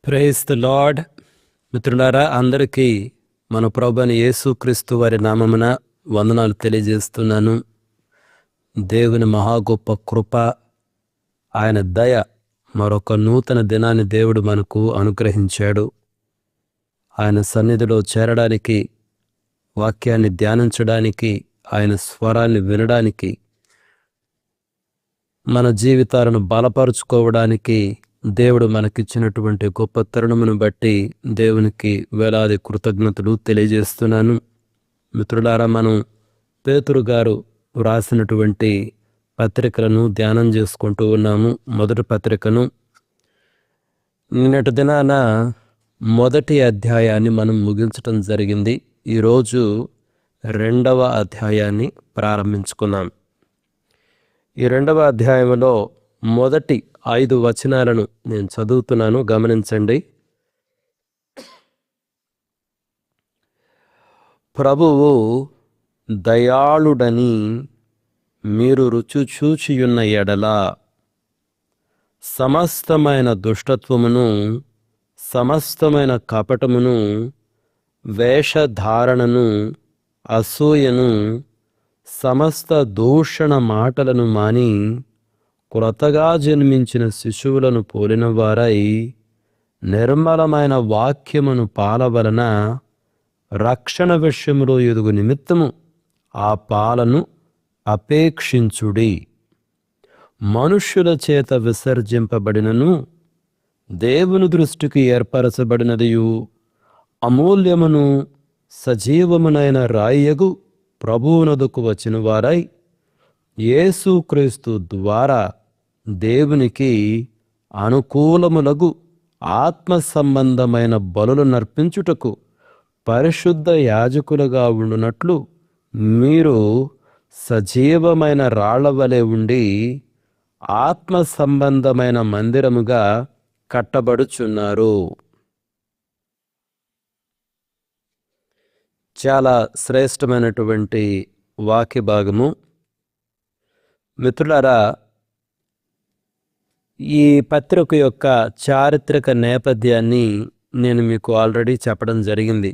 Praise the lord. మిత్రులారా, అందరికీ మన ప్రభువైన యేసుక్రీస్తు వారి నామమున వందనాలు తెలియజేస్తున్నాను. దేవుని మహా గొప్ప కృప, ఆయన దయ, మరొక నూతన దినాన్ని దేవుడు మనకు అనుగ్రహించాడు. ఆయన సన్నిధిలో చేరడానికి, వాక్యాన్ని ధ్యానించడానికి, ఆయన స్వరాన్ని వినడానికి, మన జీవితాలను బలపరుచుకోవడానికి దేవుడు మనకిచ్చినటువంటి గొప్ప తరుణమును బట్టి దేవునికి వేలాది కృతజ్ఞతలు తెలియజేస్తున్నాను. మిత్రులారా, మనం పేతురు గారు వ్రాసినటువంటి పత్రికలను ధ్యానం చేసుకుంటూ ఉన్నాము. మొదటి పత్రికను నిన్నటి దినాన మొదటి అధ్యాయాన్ని మనం ముగించటం జరిగింది. ఈరోజు రెండవ అధ్యాయాన్ని ప్రారంభించుకున్నాం. ఈ రెండవ అధ్యాయంలో మొదటి 5 వచనాలను నేను చదువుతున్నాను, గమనించండి. ప్రభువు దయాళుడని మీరు రుచి చూచియున్న ఎడల సమస్తమైన దుష్టత్వమును, సమస్తమైన కపటమును, వేషధారణను, అసూయను, సమస్త దూషణ మాటలను మాని క్రొత్తగా జన్మించిన శిశువులను పోలిన వారై నిర్మలమైన వాక్యమును పాలవలన రక్షణ విషయములో ఎదుగు నిమిత్తము ఆ పాలను అపేక్షించుడి. మనుష్యుల చేత విసర్జింపబడినను దేవుని దృష్టికి ఏర్పరచబడినదియు అమూల్యమును సజీవమునైన రాయగు ప్రభువునొద్దకు వచ్చిన వారై యేసుక్రీస్తు ద్వారా దేవునికి అనుకూలములగు ఆత్మ సంబంధమైన బలులు నర్పించుటకు పరిశుద్ధ యాజకులుగా ఉండునట్లు మీరు సజీవమైన రాళ్ల వలె ఉండి ఆత్మ సంబంధమైన మందిరముగా కట్టబడుచున్నారు. చాలా శ్రేష్టమైనటువంటి వాక్య భాగము. మిత్రులారా, ఈ పత్రిక యొక్క చారిత్రక నేపథ్యాన్ని నేను మీకు ఆల్రెడీ చెప్పడం జరిగింది.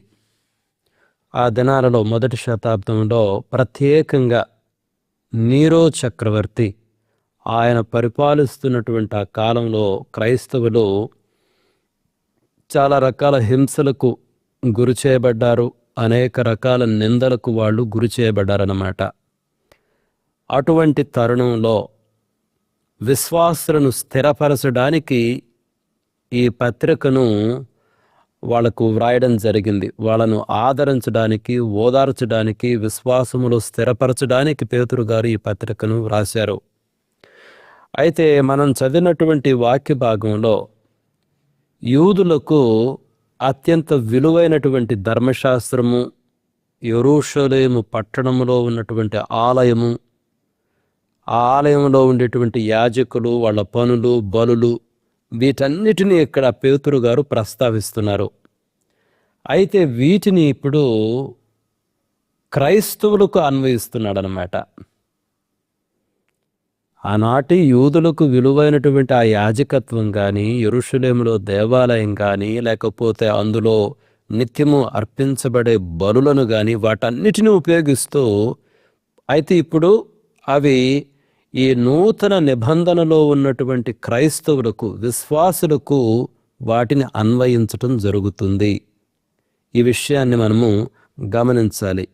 ఆ దినాలలో మొదటి శతాబ్దంలో ప్రత్యేకంగా నీరో చక్రవర్తి ఆయన పరిపాలిస్తున్నటువంటి ఆ కాలంలో క్రైస్తవులు చాలా రకాల హింసలకు గురి చేయబడ్డారు. అనేక రకాల నిందలకు వాళ్ళు గురి చేయబడ్డారన్నమాట. అటువంటి తరుణంలో విశ్వాసులను స్థిరపరచడానికి ఈ పత్రికను వాళ్లకు వ్రాయడం జరిగింది. వాళ్ళను ఆదరించడానికి, ఓదార్చడానికి, విశ్వాసములో స్థిరపరచడానికి పేతురు గారు ఈ పత్రికను వ్రాశారు. అయితే మనం చదివినటువంటి వాక్య భాగంలో యూదులకు అత్యంత విలువైనటువంటి ధర్మశాస్త్రము, యెరూషలేము పట్టణంలో ఉన్నటువంటి ఆలయము, ఆ ఆలయంలో ఉండేటువంటి యాజకులు, వాళ్ళ పనులు, బలులు, వీటన్నిటినీ ఇక్కడ పేతురు గారు ప్రస్తావిస్తున్నారు. అయితే వీటిని ఇప్పుడు క్రైస్తవులకు అన్వయిస్తున్నాడు అన్నమాట. ఆనాటి యూదులకు విలువైనటువంటి ఆ యాజకత్వం కానీ, యెరూషలేములో దేవాలయం కానీ, లేకపోతే అందులో నిత్యము అర్పించబడే బలులను కానీ, వాటన్నిటిని ఉపయోగిస్తూ, అయితే ఇప్పుడు అవి ఈ నూతన నిబంధనలో ఉన్నటువంటి క్రైస్తవులకు, విశ్వాసులకు వాటిని అన్వయించటం జరుగుతుంది. ఈ విషయాన్ని మనము గమనించాలి.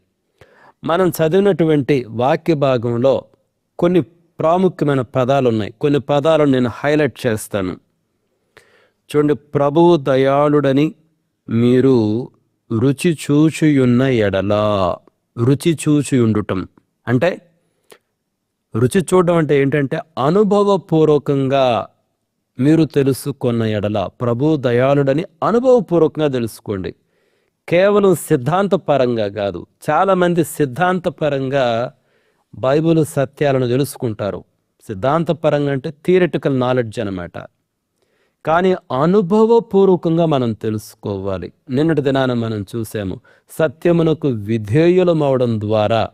మనం చదివినటువంటి వాక్య భాగంలో కొన్ని ప్రాముఖ్యమైన పదాలు ఉన్నాయి. కొన్ని పదాలను నేను హైలైట్ చేస్తాను. చూడండి, ప్రభువు దయాళుడని మీరు రుచి చూచియున్న ఎడల. రుచి చూచియుండుటం అంటే, రుచి చూడడం అంటే ఏంటంటే అనుభవపూర్వకంగా మీరు తెలుసుకున్న ఎడల. ప్రభు దయాళుడని అనుభవపూర్వకంగా తెలుసుకోండి. కేవలం సిద్ధాంతపరంగా కాదు. చాలామంది సిద్ధాంతపరంగా బైబిల్ సత్యాలను తెలుసుకుంటారు. సిద్ధాంతపరంగా అంటే థియరిటికల్ నాలెడ్జ్ అన్నమాట. కానీ అనుభవపూర్వకంగా మనం తెలుసుకోవాలి. నిన్నటి దినాన మనం చూసాము, సత్యమునకు విధేయులమవడం ద్వారా,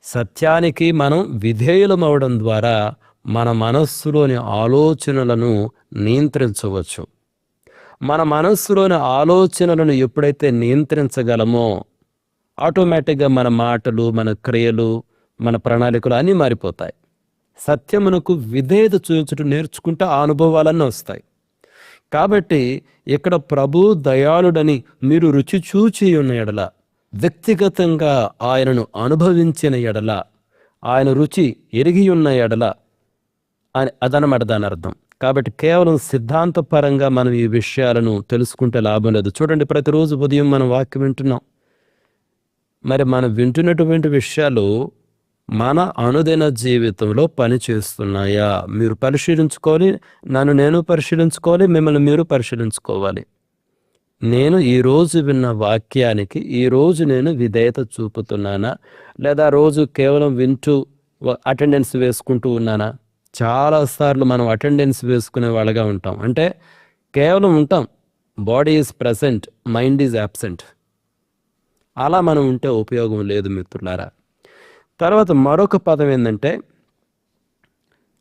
సత్యానికి మనం విధేయులమవడం ద్వారా మన మనస్సులోని ఆలోచనలను నియంత్రించవచ్చు. మన మనస్సులోని ఆలోచనలను ఎప్పుడైతే నియంత్రించగలమో ఆటోమేటిక్గా మన మాటలు, మన క్రియలు, మన ప్రణాళికలు అన్నీ మారిపోతాయి. సత్యమునకు విధేయత చూపించడం నేర్చుకుంటే ఆ అనుభవాలన్నీ వస్తాయి. కాబట్టి ఇక్కడ ప్రభు దయాళుడని మీరు రుచి చూచి ఉన్న ఎడల, వ్యక్తిగతంగా ఆయనను అనుభవించిన ఎడల, ఆయన రుచి ఎరిగి ఉన్న ఎడల అని అదనమాట దాని అర్థం. కాబట్టి కేవలం సిద్ధాంతపరంగా మనం ఈ విషయాలను తెలుసుకుంటే లాభం లేదు. చూడండి, ప్రతిరోజు ఉదయం మనం వాక్యం వింటున్నాం. మరి మనం వింటున్నటువంటి విషయాలు మన అనుదిన జీవితంలో పని చేస్తున్నాయా? మీరు పరిశీలించుకోవాలి, నన్ను నేను పరిశీలించుకోవాలి, మిమ్మల్ని మీరు పరిశీలించుకోవాలి. నేను ఈరోజు విన్న వాక్యానికి ఈరోజు నేను విధేయత చూపుతున్నానా, లేదా రోజు కేవలం వింటూ అటెండెన్స్ వేసుకుంటూ ఉన్నానా? చాలాసార్లు మనం అటెండెన్స్ వేసుకునే వాళ్ళగా ఉంటాం. అంటే కేవలం ఉంటాం, body is present, mind is absent. అలా మనం ఉంటే ఉపయోగం లేదు మిత్రులారా. తర్వాత మరొక పదం ఏంటంటే,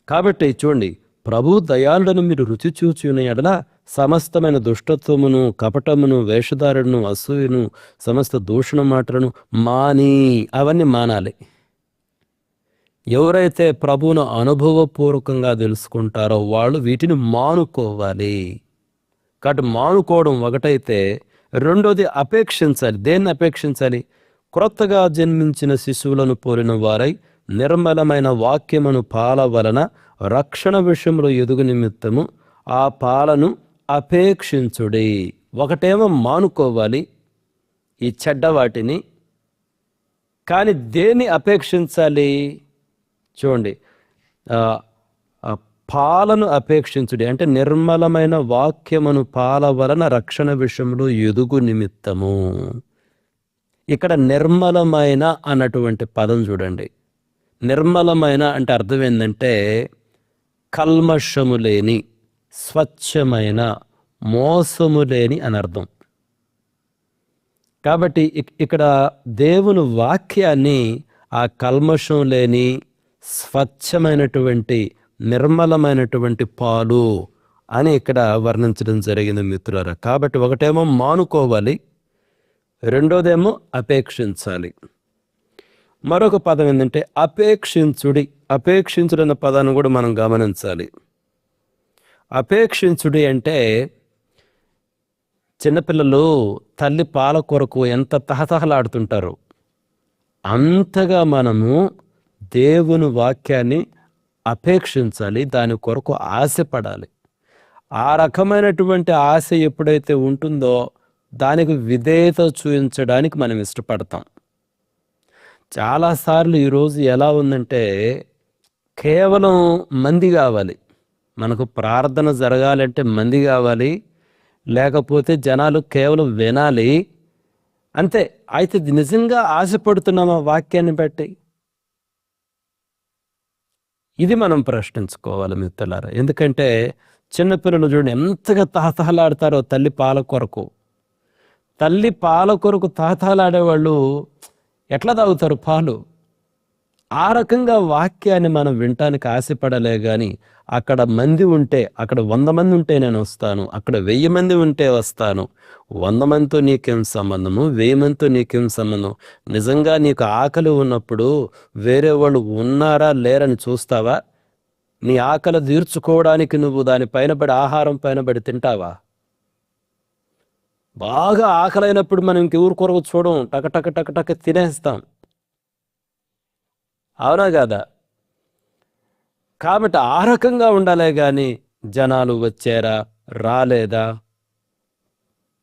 కాబట్టి చూడండి, ప్రభు దయాళులను మీరు రుచి చూచి ఉన్న ఎడల సమస్తమైన దుష్టత్వమును, కపటమును, వేషధారణను, అసూయను, సమస్త దూషణ మాటలను మాని, అవన్నీ మానాలి. ఎవరైతే ప్రభువును అనుభవపూర్వకంగా తెలుసుకుంటారో వాళ్ళు వీటిని మానుకోవాలి. కాబట్టి మానుకోవడం ఒకటైతే, రెండోది అపేక్షించాలి. దేన్ని అపేక్షించాలి? క్రొత్తగా జన్మించిన శిశువులను పోలిన వారై నిర్మలమైన వాక్యమును పాల వలన రక్షణ విషయంలో ఎదుగు నిమిత్తము ఆ పాలను అపేక్షించుడి. ఒకటేమో మానుకోవాలి ఈ చెడ్డ వాటిని, కానీ దేన్ని అపేక్షించాలి? చూడండి, పాలను అపేక్షించుడి అంటే నిర్మలమైన వాక్యమును పాల వలన రక్షణ విషయంలో ఎదుగు నిమిత్తము. ఇక్కడ నిర్మలమైన అన్నటువంటి పదం చూడండి. నిర్మలమైన అంటే అర్థం ఏంటంటే కల్మషము లేని, స్వచ్ఛమైన, మోసము లేని అని అర్థం. కాబట్టి ఇక్కడ దేవుని వాక్యాన్ని ఆ కల్మషం లేని, స్వచ్ఛమైనటువంటి, నిర్మలమైనటువంటి పాలు అని ఇక్కడ వర్ణించడం జరిగింది మిత్రులారా. కాబట్టి ఒకటేమో మానుకోవాలి, రెండోదేమో అపేక్షించాలి. మరొక పదం ఏంటంటే అపేక్షించుడి. అపేక్షించుడు అన్న పదాన్ని కూడా మనం గమనించాలి. అపేక్షించుడి అంటే చిన్నపిల్లలు తల్లి పాల కొరకు ఎంత తహతహలాడుతుంటారు, అంతగా మనము దేవుని వాక్యాన్ని అపేక్షించాలి, దాని కొరకు ఆశపడాలి. ఆ రకమైనటువంటి ఆశ ఎప్పుడైతే ఉంటుందో దానికి విధేయత చూపించడానికి మనం ఇష్టపడతాం. చాలాసార్లు ఈరోజు ఎలా ఉందంటే, కేవలం మంది కావాలి, మనకు ప్రార్థన జరగాలంటే మంది కావాలి, లేకపోతే జనాలు కేవలం వినాలి అంతే. అయితే నిజంగా ఆశపడుతున్నామా వాక్యాన్ని బట్టి? ఇది మనం ప్రశ్నించుకోవాలి మిత్రులారా. ఎందుకంటే చిన్నపిల్లలు చూడండి ఎంతగా తహతహలాడతారో తల్లి పాల కొరకు. తల్లి పాల కొరకు తహతహలాడేవాళ్ళు ఎట్లా తాగుతారు పాలు? ఆ రకంగా వాక్యాన్ని మనం వినటానికి ఆశపడలే కానీ అక్కడ మంది ఉంటే, అక్కడ 100 మంది ఉంటే నేను వస్తాను, అక్కడ 1000 మంది ఉంటే వస్తాను. 100 మందితో నీకేం సంబంధము, 1000 మందితో నీకేం సంబంధం? నిజంగా నీకు ఆకలి ఉన్నప్పుడు వేరే వాళ్ళు ఉన్నారా లేరని చూస్తావా? నీ ఆకలి తీర్చుకోవడానికి నువ్వు దాని పైన పడి, ఆహారం పైన పడి తింటావా? బాగా ఆకలైనప్పుడు మనం ఇంకెవరి కొరకు చూడం, టక టక టక టక తినేస్తాం, అవునా కాదా? కాబట్టి ఆ రకంగా ఉండాలే కానీ జనాలు వచ్చారా రాలేదా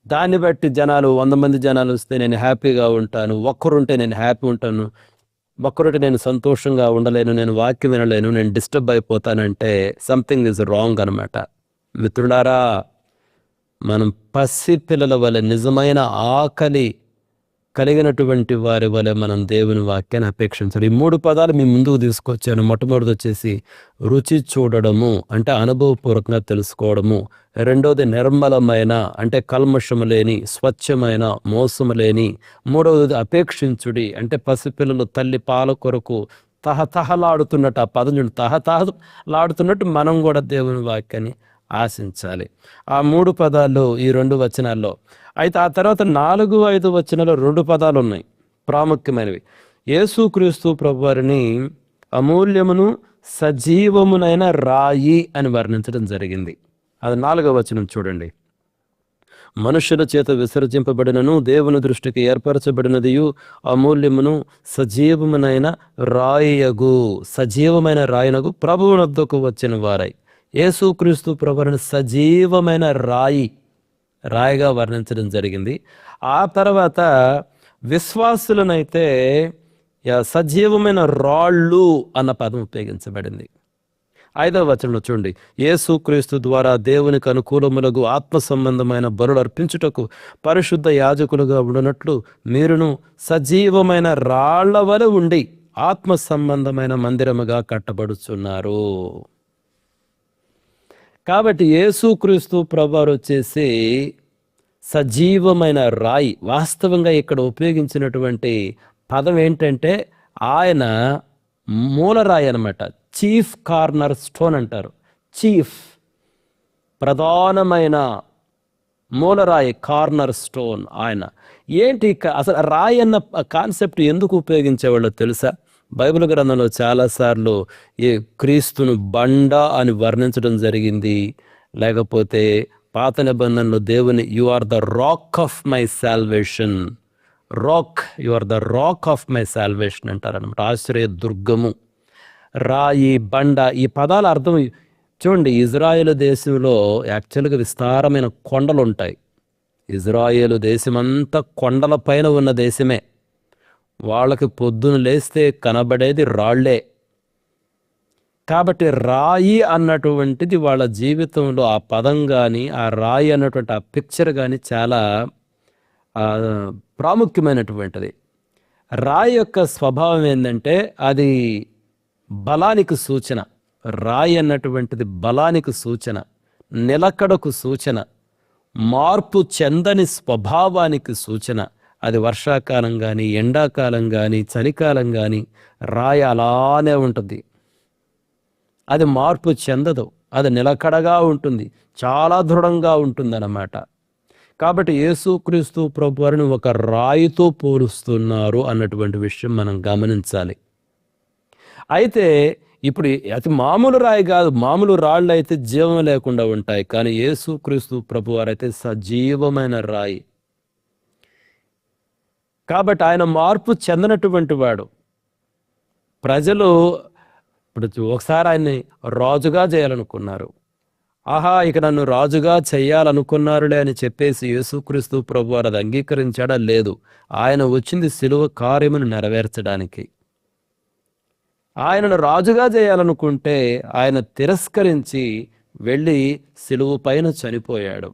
దాన్ని బట్టి జనాలు 100 మంది జనాలు వస్తే నేను హ్యాపీగా ఉంటాను, ఒక్కరుంటే నేను హ్యాపీ ఉంటాను, ఒక్కరుంటే నేను సంతోషంగా ఉండలేను, నేను వాక్యం వినలేను, నేను డిస్టర్బ్ అయిపోతానంటే సంథింగ్ ఈజ్ రాంగ్ అనమాట. మిత్రులారా, మనం పసి పిల్లల వలె నిజమైన ఆకలి కలిగినటువంటి వారి వలె మనం దేవుని వాక్యాన్ని అపేక్షించాలి. ఈ 3 పదాలు మీ ముందుకు తీసుకొచ్చాను. మొట్టమొదటి వచ్చేసి రుచి చూడడము అంటే అనుభవపూర్వకంగా తెలుసుకోవడము. రెండోది నిర్మలమైన అంటే కల్మషము లేని, స్వచ్ఛమైన, మోసము లేని. మూడవది అపేక్షించుడి అంటే పసిపిల్లలు తల్లి పాల కొరకు తహతహలాడుతున్నట్టు, ఆ పదం చూడండి, తహతహలాడుతున్నట్టు మనం కూడా దేవుని వాక్యాన్ని ఆశించాలి. ఆ 3 పదాలు ఈ 2 వచనాల్లో. అయితే ఆ తర్వాత 4, 5 వచనాల్లో 2 పదాలు ఉన్నాయి ప్రాముఖ్యమైనవి. యేసుక్రీస్తు ప్రభువారిని అమూల్యమును సజీవమునైన రాయి అని వర్ణించడం జరిగింది. అది 4వ వచనం చూడండి. మనుషుల చేత విసర్జింపబడినను దేవుని దృష్టికి ఏర్పరచబడినదియు అమూల్యమును సజీవమునైన రాయగు, సజీవమైన రాయనగు ప్రభువునొద్దకు వచ్చిన వారై. యేసుక్రీస్తు ప్రభువుని సజీవమైన రాయిగా వర్ణించడం జరిగింది. ఆ తర్వాత విశ్వాసులనైతే సజీవమైన రాళ్ళు అన్న పదం ఉపయోగించబడింది. 5వ వచనంలో చూడండి. యేసుక్రీస్తు ద్వారా దేవునికి అనుకూలములకు ఆత్మ సంబంధమైన బలులు అర్పించుటకు పరిశుద్ధ యాజకులుగా ఉండనట్లు మీరును సజీవమైన రాళ్ల వలె ఉండి ఆత్మ సంబంధమైన మందిరముగా కట్టబడుచున్నారు. కాబట్టి యేసుక్రీస్తు ప్రభువారు వచ్చేసి సజీవమైన రాయి. వాస్తవంగా ఇక్కడ ఉపయోగించినటువంటి పదం ఏంటంటే ఆయన మూలరాయి అన్నమాట. చీఫ్ కార్నర్ స్టోన్ అంటారు. చీఫ్, ప్రధానమైన మూలరాయి, కార్నర్ స్టోన్ ఆయన. ఏంటి అసలు రాయి అన్న కాన్సెప్ట్ ఎందుకు ఉపయోగించేవాళ్ళో తెలుసా? బైబిల్ గ్రంథంలో చాలాసార్లు ఈ క్రీస్తును బండ అని వర్ణించడం జరిగింది. లేకపోతే పాత నిబంధనలో దేవుని you are the rock of my salvation, you are the rock of my salvation అంటారనమాట. ఆశ్రయ దుర్గము, రాయి, బండ, ఈ పదాల అర్థం చూడండి. ఇజ్రాయేల్ దేశంలో యాక్చువల్గా విస్తారమైన కొండలు ఉంటాయి. ఇజ్రాయేల్ దేశమంతా కొండల పైన ఉన్న దేశమే. వాళ్ళకి పొద్దున లేస్తే కనబడేది రాళ్లే. కాబట్టి రాయి అన్నటువంటిది వాళ్ళ జీవితంలో ఆ పదం కానీ, ఆ రాయి అన్నటువంటి ఆ పిక్చర్ కానీ చాలా ప్రాముఖ్యమైనటువంటిది. రాయి యొక్క స్వభావం ఏంటంటే అది బలానికి సూచన. రాయి అన్నటువంటిది బలానికి సూచన, నిలకడకు సూచన, మార్పు చెందని స్వభావానికి సూచన. అది వర్షాకాలం కానీ, ఎండాకాలం కానీ, చలికాలం కానీ రాయి అలానే ఉంటుంది. అది మార్పు చెందదు, అది నిలకడగా ఉంటుంది, చాలా దృఢంగా ఉంటుందన్నమాట. కాబట్టి యేసుక్రీస్తు ప్రభువారిని ఒక రాయితో పోలుస్తున్నారు అన్నటువంటి విషయం మనం గమనించాలి. అయితే ఇప్పుడు అతి మామూలు రాయి కాదు, మామూలు రాళ్ళు అయితే జీవం లేకుండా ఉంటాయి. కానీ యేసుక్రీస్తు ప్రభువారు అయితే సజీవమైన రాయి. కాబట్టి ఆయన మార్పు చెందినటువంటి వాడు. ప్రజలు ఇప్పుడు ఒకసారి ఆయన్ని రాజుగా చేయాలనుకున్నారు. ఆహా, ఇక నన్ను రాజుగా చెయ్యాలనుకున్నారులే అని చెప్పేసి యేసుక్రీస్తు ప్రభువారు అది అంగీకరించాడా? లేదు. ఆయన వచ్చింది సిలువ కార్యమును నెరవేర్చడానికి. ఆయనను రాజుగా చేయాలనుకుంటే ఆయన తిరస్కరించి వెళ్ళి సిలువ పైన చనిపోయాడు.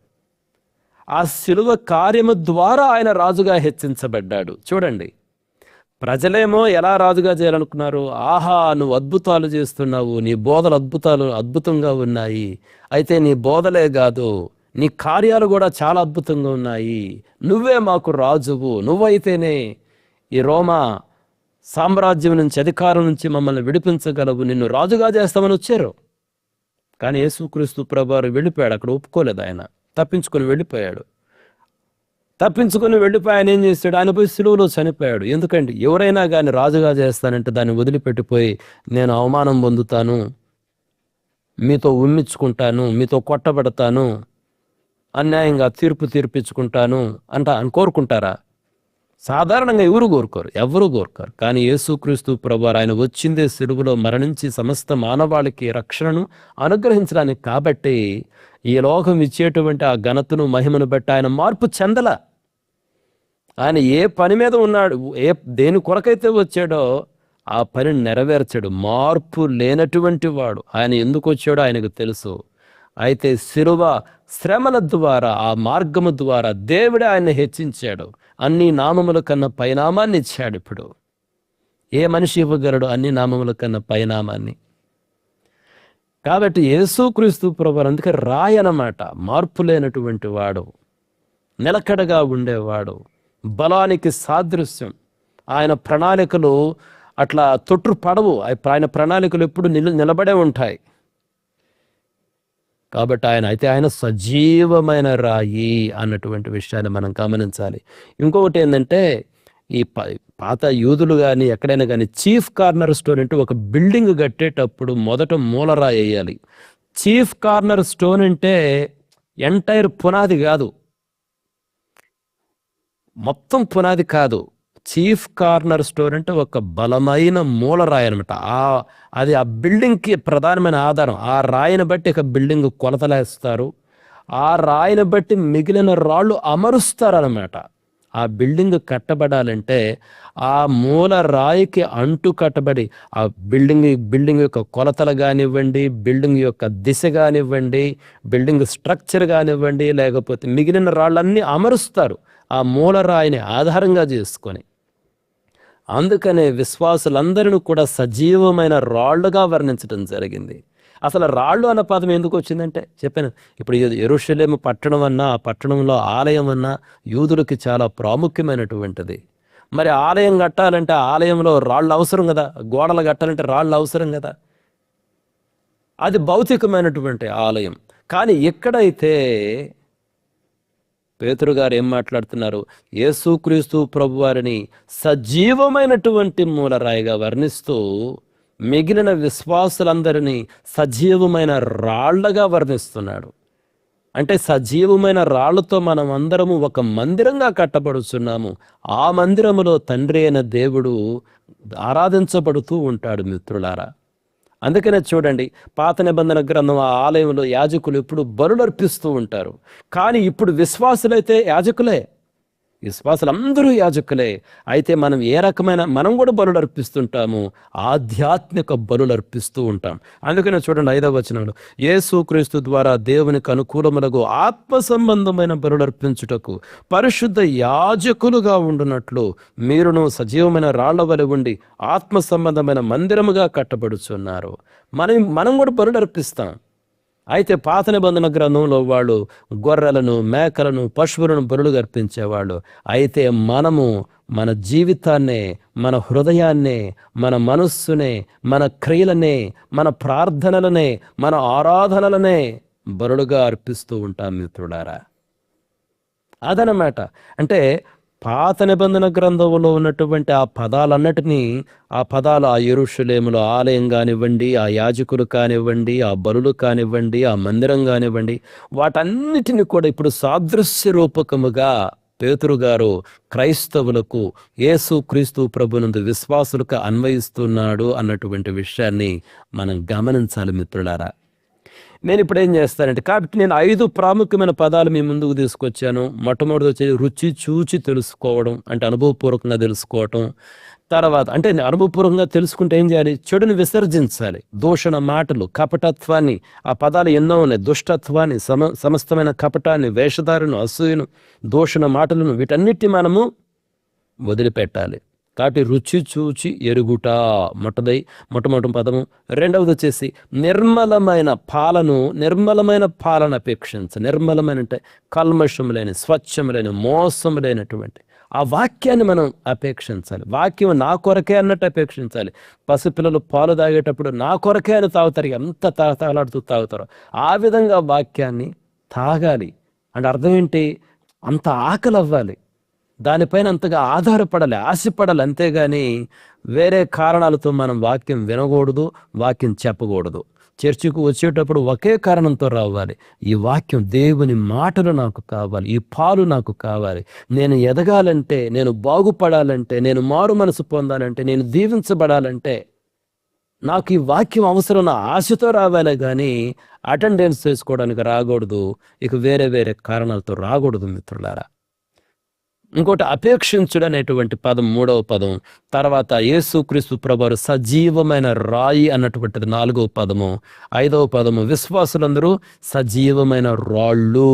ఆ సిలువ కార్యము ద్వారా ఆయన రాజుగా హెచ్చించబడ్డాడు. చూడండి, ప్రజలేమో ఎలా రాజుగా చేయాలనుకున్నారు? ఆహా, నువ్వు అద్భుతాలు చేస్తున్నావు, నీ బోధలు అద్భుతంగా ఉన్నాయి. అయితే నీ బోధలే కాదు, నీ కార్యాలు కూడా చాలా అద్భుతంగా ఉన్నాయి. నువ్వే మాకు రాజువు, నువ్వైతేనే ఈ రోమా సామ్రాజ్యం నుంచి, అధికారం నుంచి మమ్మల్ని విడిపించగలవు, నిన్ను రాజుగా చేస్తామని వచ్చారు. కానీ యేసుక్రీస్తు ప్రభువారు వెళ్ళిపోయాడు. అక్కడ ఒప్పుకోలేదు. ఆయన తప్పించుకొని వెళ్ళిపోయాడు. ఆయన ఏం చేశాడు? ఆయన పోయి సిలువలో చనిపోయాడు. ఎందుకంటే ఎవరైనా కానీ రాజుగా చేస్తానంటే దాన్ని వదిలిపెట్టిపోయి నేను అవమానం పొందుతాను, మీతో ఉమ్మించుకుంటాను, మీతో కొట్టబడతాను, అన్యాయంగా తీర్పించుకుంటాను అని కోరుకుంటారా? సాధారణంగా ఎవరు కోరుకోరు. కానీ యేసుక్రీస్తు ప్రభువారు ఆయన వచ్చిందే సిలువలో మరణించి సమస్త మానవాళికి రక్షణను అనుగ్రహించడానికి. కాబట్టి ఈ లోకం ఇచ్చేటువంటి ఆ ఘనతను, మహిమను బట్టి ఆయన మార్పు చెందల. ఆయన ఏ పని మీద ఉన్నాడు, దేని కొరకైతే వచ్చాడో ఆ పనిని నెరవేర్చాడు. మార్పు లేనటువంటి వాడు. ఆయన ఎందుకు వచ్చాడో ఆయనకు తెలుసు. అయితే శిలువ శ్రమల ద్వారా, ఆ మార్గము ద్వారా దేవుడే ఆయన హెచ్చించాడు. అన్ని నామముల కన్నా పైనామాన్ని ఇచ్చాడు. ఇప్పుడు ఏ మనిషి ఇవ్వగలడు అన్ని నామముల కన్నా పైనామాన్ని? కాబట్టి యేసుక్రీస్తు ప్రభువారు అందుకే రాయి అన్నమాట. మార్పు లేనటువంటి వాడు, నిలకడగా ఉండేవాడు, బలానికి సాదృశ్యం. ఆయన ప్రణాళికలు అట్లా తొట్టు పడవు. ఆయన ప్రణాళికలు ఎప్పుడు నిలబడే ఉంటాయి. కాబట్టి ఆయన సజీవమైన రాయి అన్నటువంటి విషయాన్ని మనం గమనించాలి. ఇంకొకటి ఏంటంటే, ఈ పాత యూదులు కానీ ఎక్కడైనా కానీ చీఫ్ కార్నర్ స్టోన్ అంటే ఒక బిల్డింగ్ కట్టేటప్పుడు మొదట మూలరాయి వేయాలి. చీఫ్ కార్నర్ స్టోన్ అంటే ఎంటైర్ పునాది కాదు, మొత్తం పునాది కాదు. చీఫ్ కార్నర్ స్టోన్ అంటే ఒక బలమైన మూలరాయి అనమాట. అది ఆ బిల్డింగ్కి ప్రధానమైన ఆధారం. ఆ రాయిని బట్టి ఇక బిల్డింగ్ కొలతలేస్తారు, ఆ రాయిని బట్టి మిగిలిన రాళ్ళు అమరుస్తారు అనమాట. ఆ బిల్డింగ్ కట్టబడాలంటే ఆ మూల రాయికి అంటు కట్టబడి ఆ బిల్డింగ్ యొక్క కొలతలు కానివ్వండి, బిల్డింగ్ యొక్క దిశ కానివ్వండి, బిల్డింగ్ స్ట్రక్చర్ కానివ్వండి, లేకపోతే మిగిలిన రాళ్ళన్నీ అమరుస్తారు ఆ మూల రాయిని ఆధారంగా చేసుకొని. అందుకనే విశ్వాసులందరినీ కూడా సజీవమైన రాళ్లుగా వర్ణించడం జరిగింది. అసలు రాళ్ళు అన్న పదం ఎందుకు వచ్చిందంటే చెప్పాను, ఇప్పుడు యెరూషలేము పట్టణం అన్నా, ఆ పట్టణంలో ఆలయం అన్నా యూదులకి చాలా ప్రాముఖ్యమైనటువంటిది. మరి ఆలయం కట్టాలంటే ఆలయంలో రాళ్ళు అవసరం కదా, గోడలు కట్టాలంటే రాళ్ళు అవసరం కదా. అది భౌతికమైనటువంటి ఆలయం. కానీ ఎక్కడైతే పేతురు గారు ఏం మాట్లాడుతున్నారు, యేసుక్రీస్తు ప్రభు వారిని సజీవమైనటువంటి మూలరాయిగా వర్ణిస్తూ మిగిలిన విశ్వాసులందరినీ సజీవమైన రాళ్లగా వర్ణిస్తున్నాడు. అంటే సజీవమైన రాళ్లతో మనం అందరము ఒక మందిరంగా కట్టబడుచున్నాము. ఆ మందిరములో తండ్రి అయిన దేవుడు ఆరాధించబడుతూ ఉంటాడు మిత్రులారా. అందుకనే చూడండి, పాత నిబంధన గ్రంథం ఆ ఆలయంలో యాజకులు ఎప్పుడు బలులు అర్పిస్తూ ఉంటారు. కానీ ఇప్పుడు విశ్వాసులైతే యాజకులే, విశ్వాసులందరూ యాజకులే. అయితే మనం కూడా బలులు అర్పిస్తుంటాము, ఆధ్యాత్మిక బలులు అర్పిస్తూ ఉంటాం. అందుకనే చూడండి 5వ వచనంలో, యేసుక్రీస్తు ద్వారా దేవునికి అనుకూలములకు ఆత్మ సంబంధమైన బలులు అర్పించుటకు పరిశుద్ధ యాజకులుగా ఉండునట్లు మీరును సజీవమైన రాళ్ల వలె ఉండి ఆత్మ సంబంధమైన మందిరముగా కట్టబడుచున్నారు. మనం కూడా బలులు అర్పిస్తాం. అయితే పాత నిబంధన గ్రంథంలో వాళ్ళు గొర్రెలను, మేకలను, పశువులను బలులుగా అర్పించేవాళ్ళు. అయితే మనము మన జీవితాన్నే, మన హృదయాన్నే, మన మనస్సునే, మన క్రియలనే, మన ప్రార్థనలనే, మన ఆరాధనలనే బలులుగా అర్పిస్తూ ఉంటాం మిత్రులారా. అదనమాట. అంటే పాత నిబంధన గ్రంథంలో ఉన్నటువంటి ఆ పదాలన్నిటినీ, ఆ పదాలు ఆ యెరూషలేములో ఆలయం కానివ్వండి, ఆ యాజకులు కానివ్వండి, ఆ బలులు కానివ్వండి, ఆ మందిరం కానివ్వండి, వాటన్నిటిని కూడా ఇప్పుడు సాదృశ్య రూపకముగా పేతురు గారు క్రైస్తవులకు, యేసుక్రీస్తు ప్రభునందు విశ్వాసులకు అన్వయిస్తున్నాడు అన్నటువంటి విషయాన్ని మనం గమనించాలి మిత్రులారా. నేను ఇప్పుడు ఏం చేస్తానంటే, కాబట్టి నేను 5 ప్రాముఖ్యమైన పదాలు మీ ముందుకు తీసుకొచ్చాను. మొట్టమొదటి వచ్చి రుచి చూచి తెలుసుకోవడం, అంటే అనుభవపూర్వకంగా తెలుసుకోవటం. తర్వాత అంటే అనుభవపూర్వకంగా తెలుసుకుంటే ఏం చేయాలి, చెడుని విసర్జించాలి. దూషణ మాటలు, కపటత్వాన్ని, ఆ పదాలు ఎన్నో ఉన్నాయి, దుష్టత్వాన్ని, సమస్తమైన కపటాన్ని, వేషధారును, అసూయను, దూషణ మాటలను, వీటన్నిటిని మనము వదిలిపెట్టాలి. కాబట్టి రుచి చూచి ఎరుగుట మొట్టమొదటి పదము. రెండవది వచ్చేసి నిర్మలమైన పాలన అపేక్షించ. నిర్మలమైన అంటే కల్మషం లేని, స్వచ్ఛం లేని, మోసం లేనటువంటి ఆ వాక్యాన్ని మనం అపేక్షించాలి. వాక్యం నా కొరకే అన్నట్టు అపేక్షించాలి. పసిపిల్లలు పాలు తాగేటప్పుడు నా కొరకే అని తాగుతారు, ఎంత తాలాడుతూ తాగుతారో ఆ విధంగా వాక్యాన్ని తాగాలి. అంటే అర్థం ఏంటి, అంత ఆకలి అవ్వాలి, దానిపైన అంతగా ఆధారపడాలి, ఆశపడాలి. అంతేగాని వేరే కారణాలతో మనం వాక్యం వినకూడదు, వాక్యం చెప్పకూడదు. చర్చికి వచ్చేటప్పుడు ఒకే కారణంతో రావాలి, ఈ వాక్యం, దేవుని మాటలు నాకు కావాలి, ఈ పాలు నాకు కావాలి, నేను ఎదగాలంటే, నేను బాగుపడాలంటే, నేను మారు మనసు పొందాలంటే, నేను దీవించబడాలంటే నాకు ఈ వాక్యం అవసరం, నా ఆశతో రావాలి. కానీ అటెండెన్స్ చేసుకోవడానికి రాకూడదు, ఇక వేరే కారణాలతో రాకూడదు మిత్రులారా. ఇంకోటి అపేక్షించుడు అనేటువంటి పదం 3వ పదం. తర్వాత యేసుక్రీస్తు ప్రభువారు సజీవమైన రాయి అన్నటువంటిది 4వ పదము. 5వ పదము విశ్వాసులందరూ సజీవమైన రాళ్ళు.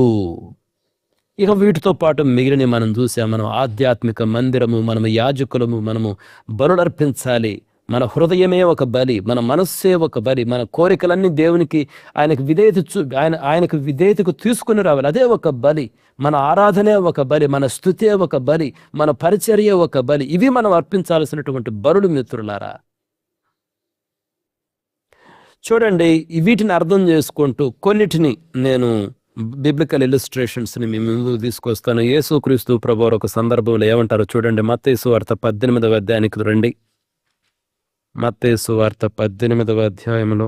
ఇక వీటితో పాటు మిగిలిన మనం చూసాం, మనం ఆధ్యాత్మిక మందిరము, మనము యాజకులము, మనము బలులు అర్పించాలి. మన హృదయమే ఒక బలి, మన మనస్సే ఒక బలి, మన కోరికలన్నీ దేవునికి, ఆయనకు విధేయతకు తీసుకుని రావాలి, అదే ఒక బలి. మన ఆరాధనే ఒక బలి, మన స్తుతే ఒక బలి, మన పరిచర్య ఒక బలి. ఇవి మనం అర్పించాల్సినటువంటి బలులు మిత్రులారా. చూడండి, వీటిని అర్థం చేసుకుంటూ కొన్నిటిని నేను బిబ్లికల్ ఇలిస్ట్రేషన్స్ని మీ ముందుకు తీసుకొస్తాను. యేసుక్రీస్తు ప్రభువారు ఒక సందర్భంలో ఏమంటారో చూడండి. మత్తయి సువార్త 18వ అధ్యాయానికి రండి. మత్తయి సువార్త 18వ అధ్యాయంలో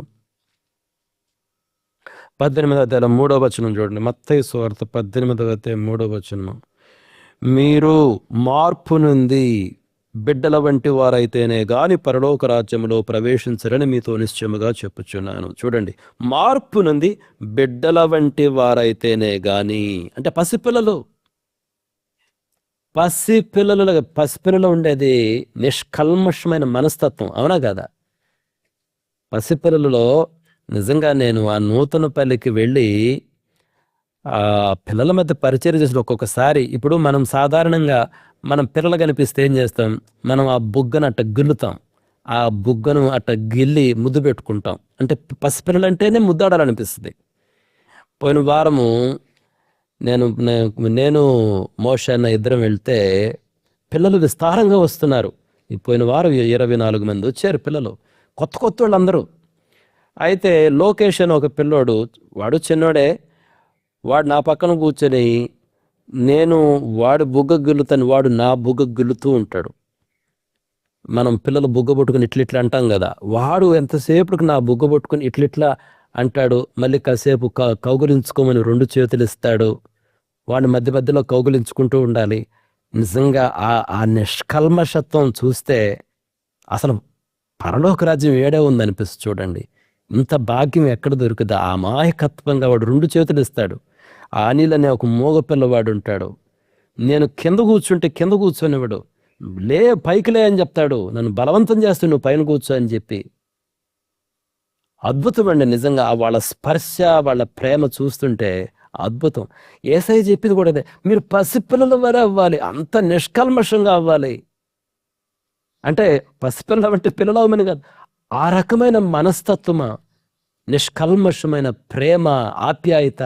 18వ అధ్యాయం 3వ వచనం చూడండి. మత్తయి సువార్త 18వ అధ్యాయం 3వ వచనం. మీరు మార్పు నుండి బిడ్డల వంటి వారైతేనే గాని పరలోక రాజ్యంలో ప్రవేశించరని మీతో నిశ్చయముగా చెప్పుచున్నాను. చూడండి, మార్పు నుండి బిడ్డల వంటి వారైతేనే గాని, అంటే పసిపిల్లలు ఉండేది నిష్కల్మషమైన మనస్తత్వం, అవునా కదా? పసిపిల్లలలో నిజంగా నేను ఆ నూతనపల్లికి వెళ్ళి ఆ పిల్లల మధ్య పరిచయం చేసిన ఒక్కొక్కసారి, ఇప్పుడు మనం సాధారణంగా మనం పిల్లలు కనిపిస్తే ఏం చేస్తాం, మనం ఆ బుగ్గను అట్ట గిల్లుతాం, ఆ బుగ్గను అట్ట గిల్లి ముద్దు పెట్టుకుంటాం. అంటే పసిపిల్లలు అంటేనే ముద్దాడాలనిపిస్తుంది. పోయిన వారము నేను మోష అన్న ఇద్దరం వెళ్తే పిల్లలు విస్తారంగా వస్తున్నారు. పోయిన వారం 24 మంది వచ్చారు పిల్లలు, కొత్త వాళ్ళందరూ. అయితే లోకేష్ అని ఒక పిల్లోడు, వాడు చిన్నోడే, వాడు నా పక్కన కూర్చొని నేను వాడు బుగ్గ గిల్లుతాను, వాడు నా బుగ్గ గిల్లుతూ ఉంటాడు. మనం పిల్లలు బుగ్గ పట్టుకుని ఇట్లిట్లా అంటాం కదా, వాడు ఎంతసేపుకి నా బుగ్గ పట్టుకుని ఇట్లిట్లా అంటాడు. మళ్ళీ కాసేపు కౌగులించుకోమని 2 చేతులు ఇస్తాడు. వాడిని మధ్యలో కౌగులించుకుంటూ ఉండాలి. నిజంగా ఆ నిష్కల్మషత్వం చూస్తే అసలు పరలోక రాజ్యం ఏడే ఉందనిపిస్తుంది. చూడండి, ఇంత భాగ్యం ఎక్కడ దొరుకుతుందా? ఆ మాయకత్వంగా వాడు 2 చేతులు ఇస్తాడు. ఆ అనిల్ అనే ఒక మోగ పిల్లవాడు ఉంటాడు, నేను కింద కూర్చుంటే కింద కూర్చొనివాడు, పైకి లే అని చెప్తాడు, నన్ను బలవంతం చేస్తాడు నువ్వు పైన కూర్చో అని చెప్పి. అద్భుతం అండి నిజంగా. వాళ్ళ స్పర్శ, వాళ్ళ ప్రేమ చూస్తుంటే అద్భుతం. యేసయ్య చెప్పింది కూడా అదే, మీరు పసిపిల్లల వరే అవ్వాలి, అంత నిష్కల్మషంగా అవ్వాలి. అంటే పసిపిల్లలు అంటే పిల్లలవమని కాదు, ఆ రకమైన మనస్తత్వమా, నిష్కల్మషమైన ప్రేమ, ఆప్యాయత,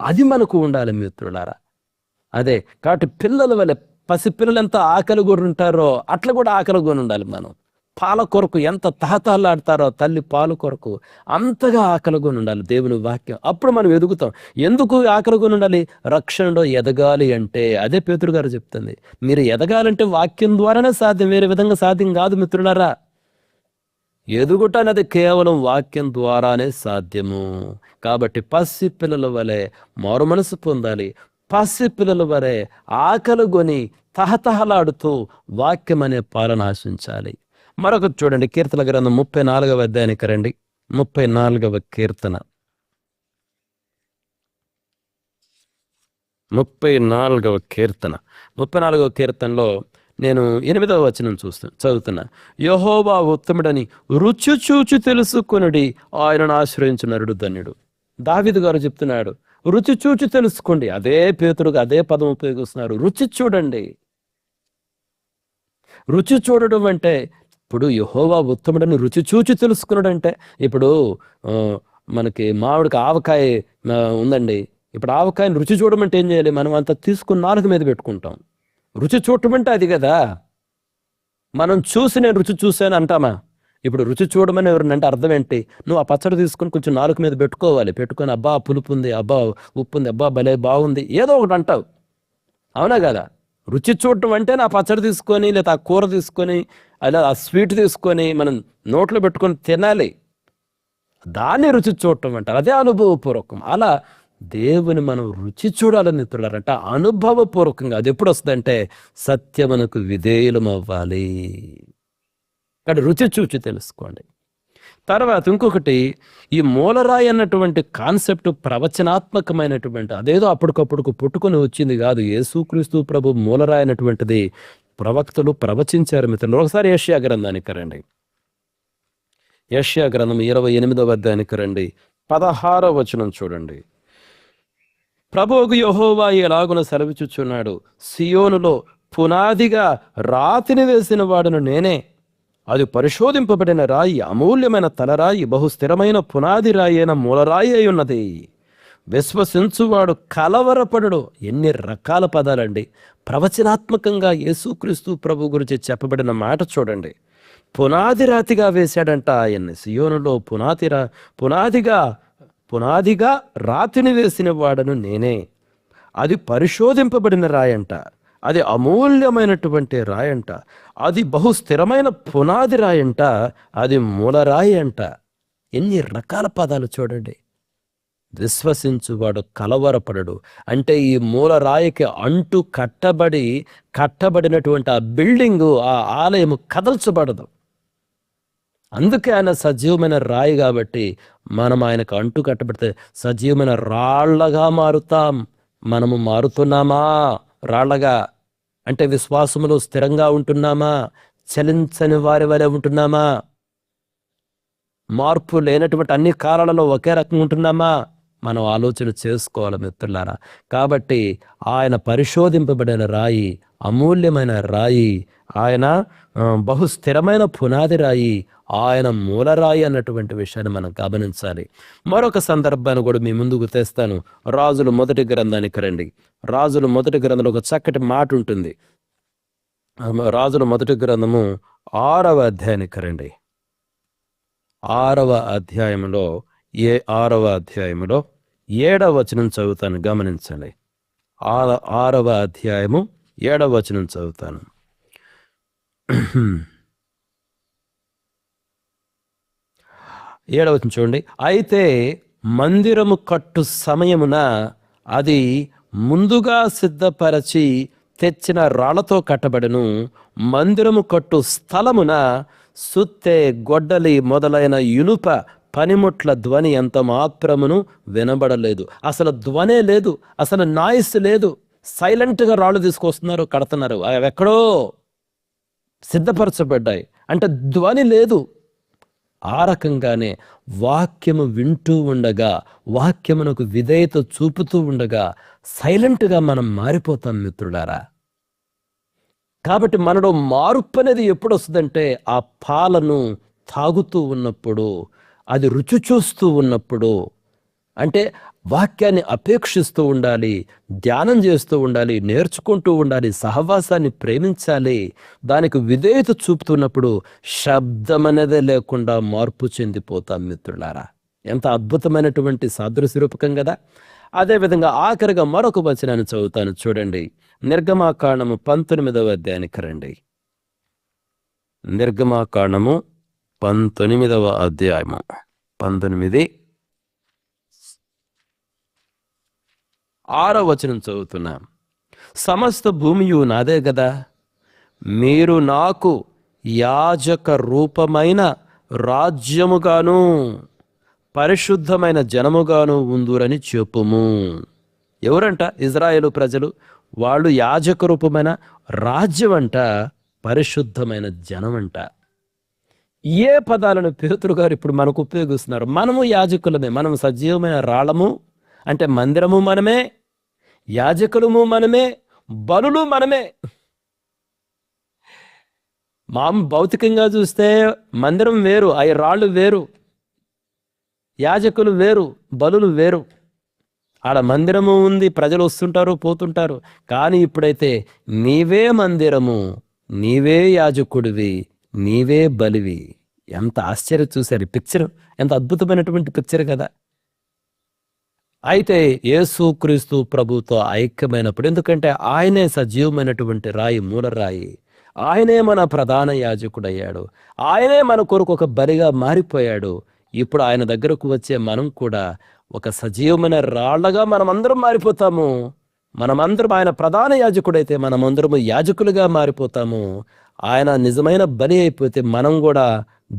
అది మనకు ఉండాలి మిత్రులారా. అదే కాబట్టి పిల్లల వల్ల, పసిపిల్లలు ఎంత ఆకలి కూడా ఉంటారో అట్లా కూడా ఆకలి కొని ఉండాలి మనం. పాల కొరకు ఎంత తహతహలాడతారో తల్లి పాలు కొరకు, అంతగా ఆకలి కొని ఉండాలి దేవుని వాక్యం. అప్పుడు మనం ఎదుగుతాం. ఎందుకు ఆకలి కొని ఉండాలి? రక్షణలో ఎదగాలి అంటే. అదే పేతురు గారు చెప్తుంది, మీరు ఎదగాలంటే వాక్యం ద్వారానే సాధ్యం, వేరే విధంగా సాధ్యం కాదు మిత్రులారా. ఎదుగుట అనేది కేవలం వాక్యం ద్వారానే సాధ్యము. కాబట్టి పసి పిల్లల వలె మారు మనసు పొందాలి. పసి పిల్లల వలె ఆకలిగొని తహతహలాడుతూ వాక్యం అనే పాలన ఆశించాలి. మరొకటి చూడండి, కీర్తన గ్రంథం 34వ అధ్యాయానికి రండి. 34వ కీర్తన 34వ కీర్తనలో నేను 8వ వచనం చదువుతున్నా. యెహోవా ఉత్తముడని రుచి చూచి తెలుసుకొనుడి, ఆయనను ఆశ్రయించు నరుడు ధన్యుడు. దావీదు గారు చెప్తున్నాడు, రుచి చూచి తెలుసుకోండి. అదే పేతురుగా అదే పదం ఉపయోగిస్తున్నారు, రుచి చూడండి. రుచి చూడడం అంటే, ఇప్పుడు యెహోవా ఉత్తముడని రుచి చూచి తెలుసుకున్నాడు అంటే, ఇప్పుడు మనకి మామిడికి ఆవకాయ ఉందండి. ఇప్పుడు ఆవకాయని రుచి చూడమంటే ఏం చేయాలి? మనం అంతా తీసుకుని నాలుగు మీద పెట్టుకుంటాం. రుచి చూడటం అంటే అది కదా. మనం చూసి నేను రుచి చూశాను అంటామా? ఇప్పుడు రుచి చూడమని ఎవరినంటే అర్థం ఏంటి? నువ్వు ఆ పచ్చడి తీసుకొని కొంచెం నాలుగు మీద పెట్టుకోవాలి. పెట్టుకొని అబ్బా పులుపు ఉంది, అబ్బా ఉప్పు ఉంది, అబ్బా భలే బాగుంది, ఏదో ఒకటి అంటావు, అవునా కదా? రుచి చూడటం అంటే నా పచ్చడి తీసుకొని, లేదా ఆ కూర తీసుకొని, అలా ఆ స్వీట్ తీసుకొని మనం నోట్లో పెట్టుకొని తినాలి. దాన్ని రుచి చూడటం అంటారు. అదే అనుభవపూర్వకం. అలా దేవుని మనం రుచి చూడాలని మిత్రులారంట, అనుభవపూర్వకంగా. అది ఎప్పుడు వస్తుందంటే సత్యమునకు విధేయులం అవ్వాలి. ఇక్కడ రుచి చూచి తెలుసుకోండి. తర్వాత ఇంకొకటి, ఈ మూలరాయి అన్నటువంటి కాన్సెప్ట్ ప్రవచనాత్మకమైనటువంటి, అదేదో అప్పటికప్పుడు పుట్టుకొని వచ్చింది కాదు. యేసుక్రీస్తు ప్రభు మూలరాయి అన్నటువంటిది ప్రవక్తలు ప్రవచించారు మిత్రులు. ఒకసారి యెషయా గ్రంథానికి రండి. యెషయా గ్రంథం 28వ అధ్యాయానికి రండి. 16వ వచనం చూడండి. ప్రభువుకు యెహోవా ఎలాగున సెలవిచ్చుచున్నాడు, సియోనులో పునాదిగా రాతిని వేసిన వాడును నేనే, అది పరిశోధింపబడిన రాయి, అమూల్యమైన తలరాయి, బహుస్థిరమైన పునాది రాయి అయిన మూలరాయి అయి ఉన్నది. విశ్వసించువాడు కలవరపడడు. ఎన్ని రకాల పదాలండి! ప్రవచనాత్మకంగా యేసుక్రీస్తు ప్రభు గురించి చెప్పబడిన మాట చూడండి. పునాది రాతిగా వేశాడంట ఆయన్ని. సియోనులో పునాదిగా రాతిని వేసిన వాడను నేనే. అది పరిశోధింపబడిన రాయంట, అది అమూల్యమైనటువంటి రాయంట, అది బహు స్థిరమైన పునాది రాయంట, అది మూలరాయి అంట. ఎన్ని రకాల పదాలు చూడండి. విశ్వసించువాడు కలవరపడడు అంటే ఈ మూలరాయికి అంటు కట్టబడినటువంటి ఆ బిల్డింగు, ఆ ఆలయము కదల్చబడదు. అందుకే ఆయన సజీవమైన రాయి కాబట్టి మనం ఆయనకు అంటు కట్టబడితే సజీవమైన రాళ్లగా మారుతాం. మనము మారుతున్నామా రాళ్లగా? అంటే విశ్వాసములో స్థిరంగా ఉంటున్నామా? చలించని వారి వలె ఉంటున్నామా? మార్పు లేనటువంటి అన్ని కాలాలలో ఒకే రకంగా ఉంటున్నామా? మనం ఆలోచన చేసుకోవాలి మిత్రులారా. కాబట్టి ఆయన పరిశోధింపబడిన రాయి, అమూల్యమైన రాయి, ఆయన బహు స్థిరమైన పునాది రాయి, ఆయన మూలరాయి అన్నటువంటి విషయాన్ని మనం గమనించాలి. మరొక సందర్భాన్ని కూడా మీ ముందుకు తెస్తాను. రాజుల మొదటి గ్రంథానికి రండి. రాజుల మొదటి గ్రంథంలో ఒక చక్కటి మాట ఉంటుంది. రాజుల మొదటి గ్రంథము 6వ అధ్యాయానికి రండి. 6వ అధ్యాయంలో 7వ వచనం చదువుతాను, గమనించండి. 6వ అధ్యాయము 7వ వచనం చదువుతాను. 7వ వచనం చూడండి. అయితే మందిరము కట్టు సమయమున అది ముందుగా సిద్ధపరచి తెచ్చిన రాళ్లతో కట్టబడను. మందిరము కట్టు స్థలమున సుత్తె, గొడ్డలి మొదలైన ఇనుప పనిముట్ల ధ్వని ఎంత మాత్రమును వినబడలేదు. అసలు ధ్వనే లేదు, అసలు నాయిస్ లేదు. సైలెంట్గా రాళ్ళు తీసుకొస్తున్నారు, కడుతున్నారు. అవి ఎక్కడో సిద్ధపరచబడ్డాయి అంటే ధ్వని లేదు. ఆ రకంగానే వాక్యము వింటూ ఉండగా, వాక్యమునకు విధేయత చూపుతూ ఉండగా సైలెంట్గా మనం మారిపోతాం మిత్రులారా. కాబట్టి మనలో మార్పు అనేది ఎప్పుడు వస్తుందంటే ఆ పాలను తాగుతూ ఉన్నప్పుడు, అది రుచి చూస్తూ ఉన్నప్పుడు, అంటే వాక్యాన్ని అపేక్షిస్తూ ఉండాలి, ధ్యానం చేస్తూ ఉండాలి, నేర్చుకుంటూ ఉండాలి, సహవాసాన్ని ప్రేమించాలి. దానికి విధేయత చూపుతున్నప్పుడు శబ్దం అనేదే లేకుండా మార్పు చెందిపోతాం మిత్రులారా. ఎంత అద్భుతమైనటువంటి సాదృశ్యరూపకం కదా. అదేవిధంగా ఆఖరిగా మరొక వచనాన్ని చదువుతాను చూడండి. నిర్గమాకాండము 19వ అధ్యాయానికి రండి. నిర్గమాకాండము 19వ అధ్యాయము 6వ వచనం చదువుతున్నాం. సమస్త భూమియు నాదే గదా, మీరు నాకు యాజక రూపమైన రాజ్యముగాను పరిశుద్ధమైన జనముగాను ఉందురని చెప్పుము. ఎవరంట? ఇజ్రాయేలు ప్రజలు. వాళ్ళు యాజక రూపమైన రాజ్యం అంట, పరిశుద్ధమైన జనం అంట. ఏ పదాలను పేతురు గారు ఇప్పుడు మనకు ఉపయోగిస్తున్నారు? మనము యాజకులమే, మనం సజీవమైన రాళ్ళము అంటే మందిరము మనమే, యాజకులము మనమే, బలులు మనమే. భౌతికంగా చూస్తే మందిరం వేరు, అవి రాళ్ళు వేరు, యాజకులు వేరు, బలులు వేరు. ఆడ మందిరము ఉంది, ప్రజలు వస్తుంటారు పోతుంటారు. కానీ ఇప్పుడైతే నీవే మందిరము, నీవే యాజకుడివి, నీవే బలివి. ఎంత ఆశ్చర్యం చూశారు ఈ పిక్చర్, ఎంత అద్భుతమైనటువంటి పిక్చర్ కదా. అయితే యేసుక్రీస్తు ప్రభుతో ఐక్యమైనప్పుడు, ఎందుకంటే ఆయనే సజీవమైనటువంటి రాయి, మూలరాయి, ఆయనే మన ప్రధాన యాజకుడయ్యాడు, ఆయనే మన కొరకు ఒక బలిగా మారిపోయాడు. ఇప్పుడు ఆయన దగ్గరకు వచ్చే మనం కూడా ఒక సజీవమైన రాళ్లగా మనమందరం మారిపోతాము. మనమందరం, ఆయన ప్రధాన యాజకుడైతే మనమందరము యాజకులుగా మారిపోతాము. ఆయన నిజమైన బలి అయిపోతే మనం కూడా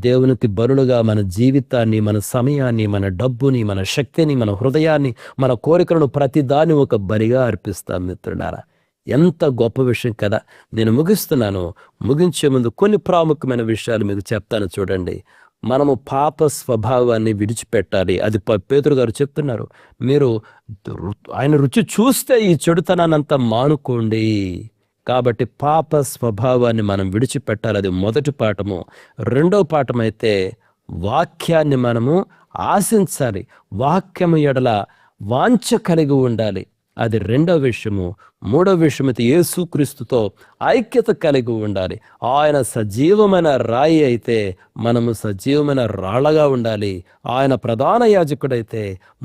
దేవునికి బలులుగా మన జీవితాన్ని, మన సమయాన్ని, మన డబ్బుని, మన శక్తిని, మన హృదయాన్ని, మన కోరికలను ప్రతిదాన్ని ఒక బలిగా అర్పిస్తాం మిత్రులారా. ఎంత గొప్ప విషయం కదా. నేను ముగిస్తున్నాను. ముగించే ముందు కొన్ని ప్రాముఖ్యమైన విషయాలు మీకు చెప్తాను చూడండి. మనము పాప స్వభావాన్ని విడిచిపెట్టాలి. అది పేతురు గారు చెప్తున్నారు. మీరు ఆయన రుచి చూస్తే ఈ చెడుతనాన్నంతా మానుకోండి. కాబట్టి పాప స్వభావాన్ని మనం విడిచిపెట్టాలి. అది మొదటి పాఠము. రెండో పాఠం అయితే వాక్యాన్ని మనము ఆశించాలి. వాక్యము ఎడల వాంఛ కలిగి ఉండాలి. అది రెండవ విషయము. మూడవ విషయం అయితే యేసుక్రీస్తుతో ఐక్యత కలిగి ఉండాలి. ఆయన సజీవమైన రాయి అయితే మనము సజీవమైన రాళ్ళగా ఉండాలి. ఆయన ప్రధాన యాజకుడైతే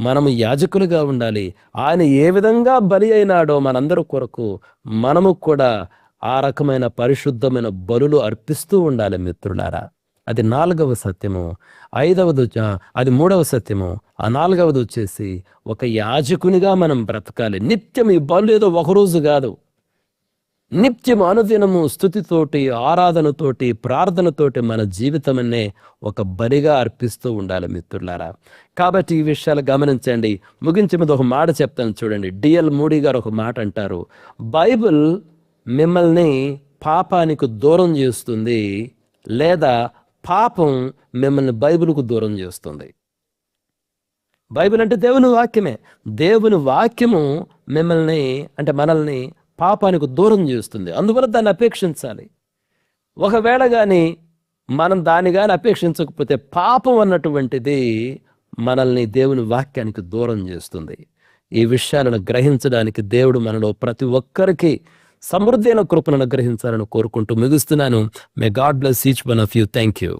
మనము యాజకులుగా ఉండాలి. ఆయన ఏ విధంగా బలి అయినాడో మనందరి కొరకు మనము కూడా ఆ రకమైన పరిశుద్ధమైన బలులు అర్పిస్తూ ఉండాలి మిత్రులారా. అది 4వ సత్యము. అది 3వ సత్యము. ఆ 4వది వచ్చేసి ఒక యాజకునిగా మనం బ్రతకాలి. నిత్యం ఈ బలు ఏదో ఒకరోజు కాదు, నిత్యం అనుదినము స్తుతితోటి, ఆరాధనతోటి, ప్రార్థనతోటి మన జీవితమన్నే ఒక బలిగా అర్పిస్తూ ఉండాలి మిత్రులారా. కాబట్టి ఈ విషయాలు గమనించండి. ముగించే ముందు ఒక మాట చెప్తాను చూడండి. డిఎల్ మూడీ గారు ఒక మాట అంటారు, బైబిల్ మిమ్మల్ని పాపానికి దూరం చేస్తుంది, లేదా పాపం మిమ్మల్ని బైబిల్కు దూరం చేస్తుంది. బైబిల్ అంటే దేవుని వాక్యమే. దేవుని వాక్యము మిమ్మల్ని అంటే మనల్ని పాపానికి దూరం చేస్తుంది. అందువల్ల దాన్ని అపేక్షించాలి. ఒకవేళ కానీ మనం దాన్ని కానీ అపేక్షించకపోతే పాపం అన్నటువంటిది మనల్ని దేవుని వాక్యానికి దూరం చేస్తుంది. ఈ విషయాలను గ్రహించడానికి దేవుడు మనలో ప్రతి ఒక్కరికి సమృద్ధి అయిన కృపను అనుగ్రహించాలని కోరుకుంటూ ముగిస్తున్నాను. May God bless each one of you. Thank you.